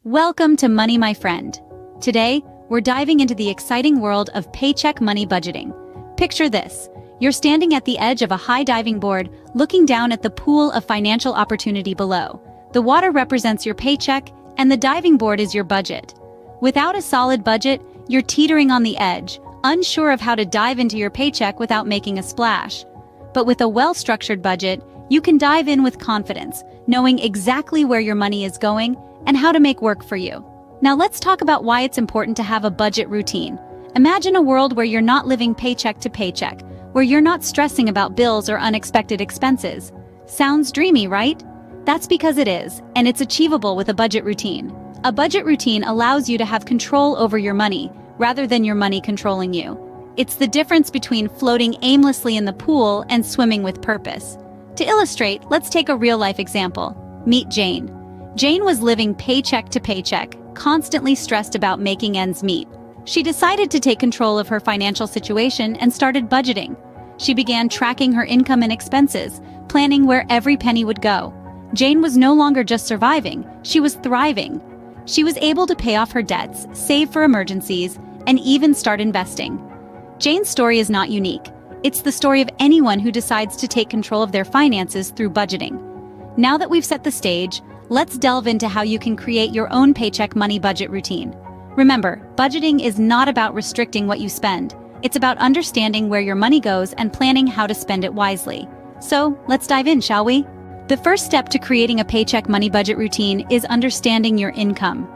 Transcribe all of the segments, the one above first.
Welcome to Money, my friend. Today, we're diving into the exciting world of paycheck money budgeting. Picture this. You're standing at the edge of a high diving board, looking down at the pool of financial opportunity below. The water represents your paycheck, and the diving board is your budget. Without a solid budget, you're teetering on the edge, unsure of how to dive into your paycheck without making a splash. But with a well-structured budget, you can dive in with confidence, knowing exactly where your money is going and how to make work for you. Now let's talk about why it's important to have a budget routine. Imagine a world where you're not living paycheck to paycheck, where you're not stressing about bills or unexpected expenses. Sounds dreamy, right? That's because it is, and it's achievable with a budget routine. A budget routine allows you to have control over your money, rather than your money controlling you. It's the difference between floating aimlessly in the pool and swimming with purpose. To illustrate, let's take a real-life example. Meet Jane. Jane was living paycheck to paycheck, constantly stressed about making ends meet. She decided to take control of her financial situation and started budgeting. She began tracking her income and expenses, planning where every penny would go. Jane was no longer just surviving, she was thriving. She was able to pay off her debts, save for emergencies, and even start investing. Jane's story is not unique. It's the story of anyone who decides to take control of their finances through budgeting. Now that we've set the stage, let's delve into how you can create your own paycheck money budget routine. Remember, budgeting is not about restricting what you spend. It's about understanding where your money goes and planning how to spend it wisely. So, let's dive in, shall we? The first step to creating a paycheck money budget routine is understanding your income.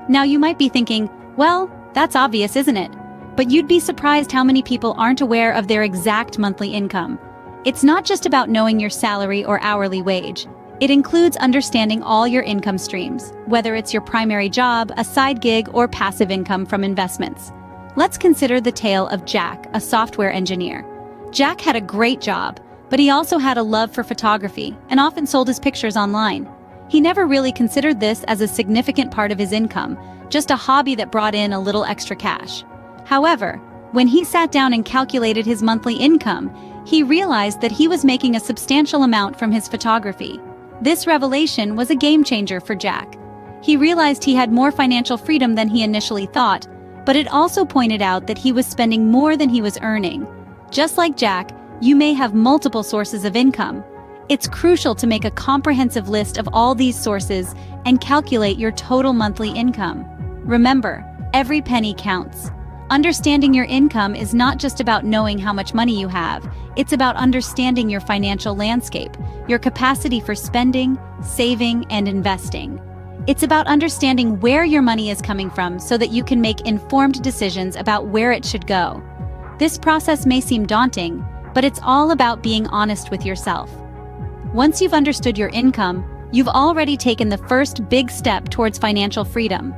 Now you might be thinking, well, that's obvious, isn't it? But you'd be surprised how many people aren't aware of their exact monthly income. It's not just about knowing your salary or hourly wage. It includes understanding all your income streams, whether it's your primary job, a side gig, or passive income from investments. Let's consider the tale of Jack, a software engineer. Jack had a great job, but he also had a love for photography and often sold his pictures online. He never really considered this as a significant part of his income, just a hobby that brought in a little extra cash. However, when he sat down and calculated his monthly income, he realized that he was making a substantial amount from his photography. This revelation was a game changer for Jack. He realized he had more financial freedom than he initially thought, but it also pointed out that he was spending more than he was earning. Just like Jack, you may have multiple sources of income. It's crucial to make a comprehensive list of all these sources and calculate your total monthly income. Remember, every penny counts. Understanding your income is not just about knowing how much money you have, it's about understanding your financial landscape, your capacity for spending, saving, and investing. It's about understanding where your money is coming from so that you can make informed decisions about where it should go. This process may seem daunting, but it's all about being honest with yourself. Once you've understood your income, you've already taken the first big step towards financial freedom.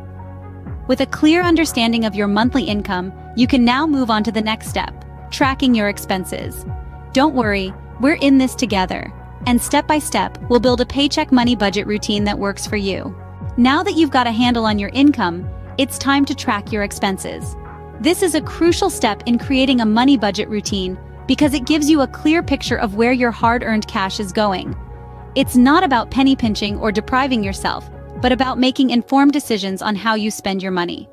With a clear understanding of your monthly income, you can now move on to the next step, tracking your expenses. Don't worry, we're in this together, and step by step, we'll build a paycheck money budget routine that works for you. Now that you've got a handle on your income, it's time to track your expenses. This is a crucial step in creating a money budget routine because it gives you a clear picture of where your hard-earned cash is going. It's not about penny pinching or depriving yourself, but about making informed decisions on how you spend your money.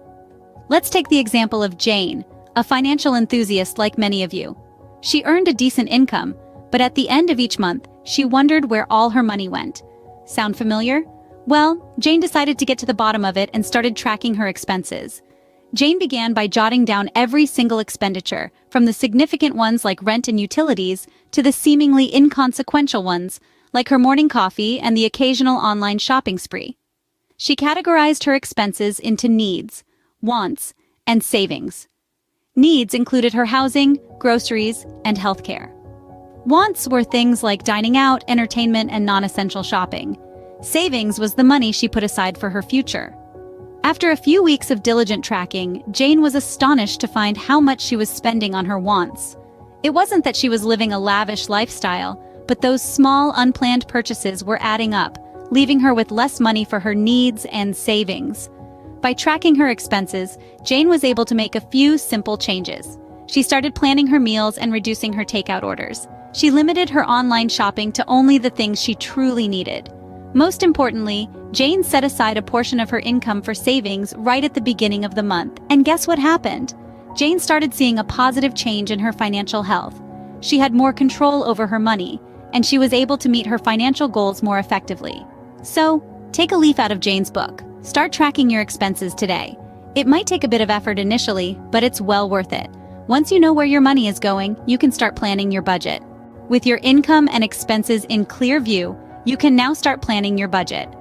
Let's take the example of Jane, a financial enthusiast like many of you. She earned a decent income, but at the end of each month, she wondered where all her money went. Sound familiar? Well, Jane decided to get to the bottom of it and started tracking her expenses. Jane began by jotting down every single expenditure, from the significant ones like rent and utilities to the seemingly inconsequential ones, like her morning coffee and the occasional online shopping spree. She categorized her expenses into needs, wants, and savings. Needs included her housing, groceries, and healthcare. Wants were things like dining out, entertainment, and non-essential shopping. Savings was the money she put aside for her future. After a few weeks of diligent tracking, Jane was astonished to find how much she was spending on her wants. It wasn't that she was living a lavish lifestyle, but those small, unplanned purchases were adding up, leaving her with less money for her needs and savings. By tracking her expenses, Jane was able to make a few simple changes. She started planning her meals and reducing her takeout orders. She limited her online shopping to only the things she truly needed. Most importantly, Jane set aside a portion of her income for savings right at the beginning of the month, and guess what happened? Jane started seeing a positive change in her financial health. She had more control over her money, and she was able to meet her financial goals more effectively. So, take a leaf out of Jane's book. Start tracking your expenses today. It might take a bit of effort initially, but it's well worth it. Once you know where your money is going, you can start planning your budget. With your income and expenses in clear view, you can now start planning your budget.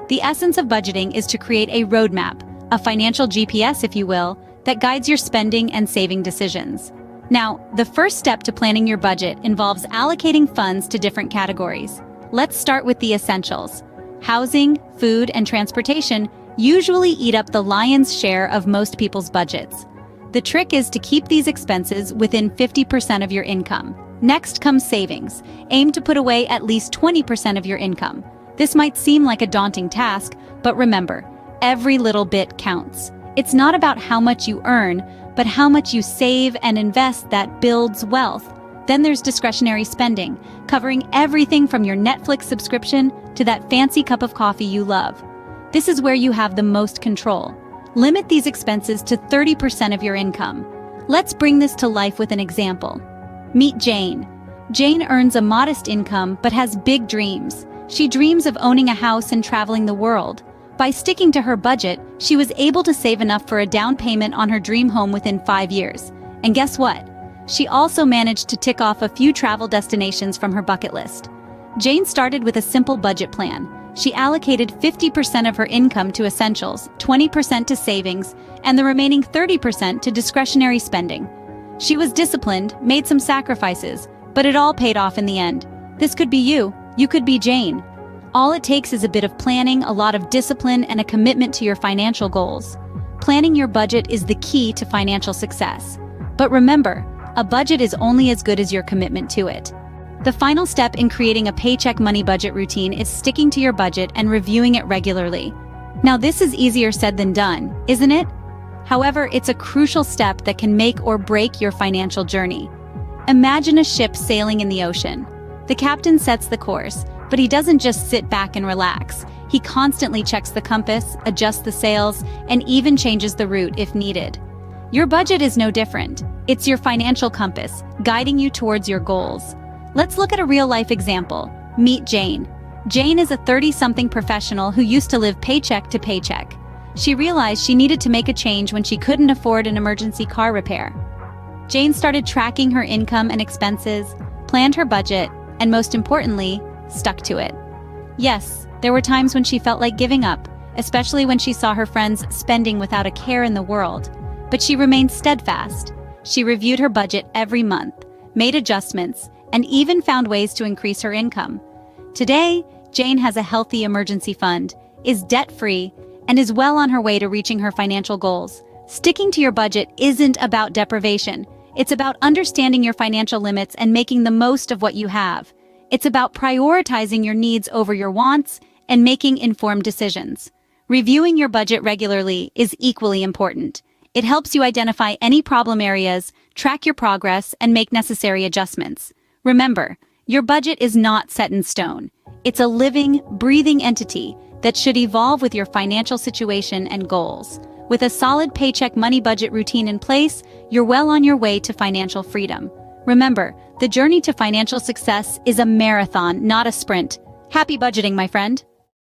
The essence of budgeting is to create a roadmap, a financial GPS, if you will, that guides your spending and saving decisions. Now, the first step to planning your budget involves allocating funds to different categories. Let's start with the essentials. Housing, food, and transportation usually eat up the lion's share of most people's budgets. The trick is to keep these expenses within 50% of your income. Next comes savings. Aim to put away at least 20% of your income. This might seem like a daunting task, but remember, every little bit counts. It's not about how much you earn, but how much you save and invest that builds wealth. Then there's discretionary spending, covering everything from your Netflix subscription to that fancy cup of coffee you love. This is where you have the most control. Limit these expenses to 30% of your income. Let's bring this to life with an example. Meet Jane. Jane earns a modest income but has big dreams. She dreams of owning a house and traveling the world. By sticking to her budget, she was able to save enough for a down payment on her dream home within 5 years. And guess what? She also managed to tick off a few travel destinations from her bucket list. Jane started with a simple budget plan. She allocated 50% of her income to essentials, 20% to savings, and the remaining 30% to discretionary spending. She was disciplined, made some sacrifices, but it all paid off in the end. This could be you. You could be Jane. All it takes is a bit of planning, a lot of discipline, and a commitment to your financial goals. Planning your budget is the key to financial success. But remember, a budget is only as good as your commitment to it. The final step in creating a paycheck money budget routine is sticking to your budget and reviewing it regularly. Now, this is easier said than done, isn't it? However, it's a crucial step that can make or break your financial journey. Imagine a ship sailing in the ocean. The captain sets the course, but he doesn't just sit back and relax. He constantly checks the compass, adjusts the sails, and even changes the route if needed. Your budget is no different. It's your financial compass, guiding you towards your goals. Let's look at a real-life example. Meet Jane. Jane is a 30-something professional who used to live paycheck to paycheck. She realized she needed to make a change when she couldn't afford an emergency car repair. Jane started tracking her income and expenses, planned her budget, and most importantly, stuck to it. Yes, there were times when she felt like giving up, especially when she saw her friends spending without a care in the world. But she remained steadfast. She reviewed her budget every month, made adjustments, and even found ways to increase her income. Today, Jane has a healthy emergency fund, is debt-free, and is well on her way to reaching her financial goals. Sticking to your budget isn't about deprivation. It's about understanding your financial limits and making the most of what you have. It's about prioritizing your needs over your wants and making informed decisions. Reviewing your budget regularly is equally important. It helps you identify any problem areas, track your progress, and make necessary adjustments. Remember, your budget is not set in stone. It's a living, breathing entity that should evolve with your financial situation and goals. With a solid paycheck money budget routine in place, you're well on your way to financial freedom. Remember, the journey to financial success is a marathon, not a sprint. Happy budgeting, my friend!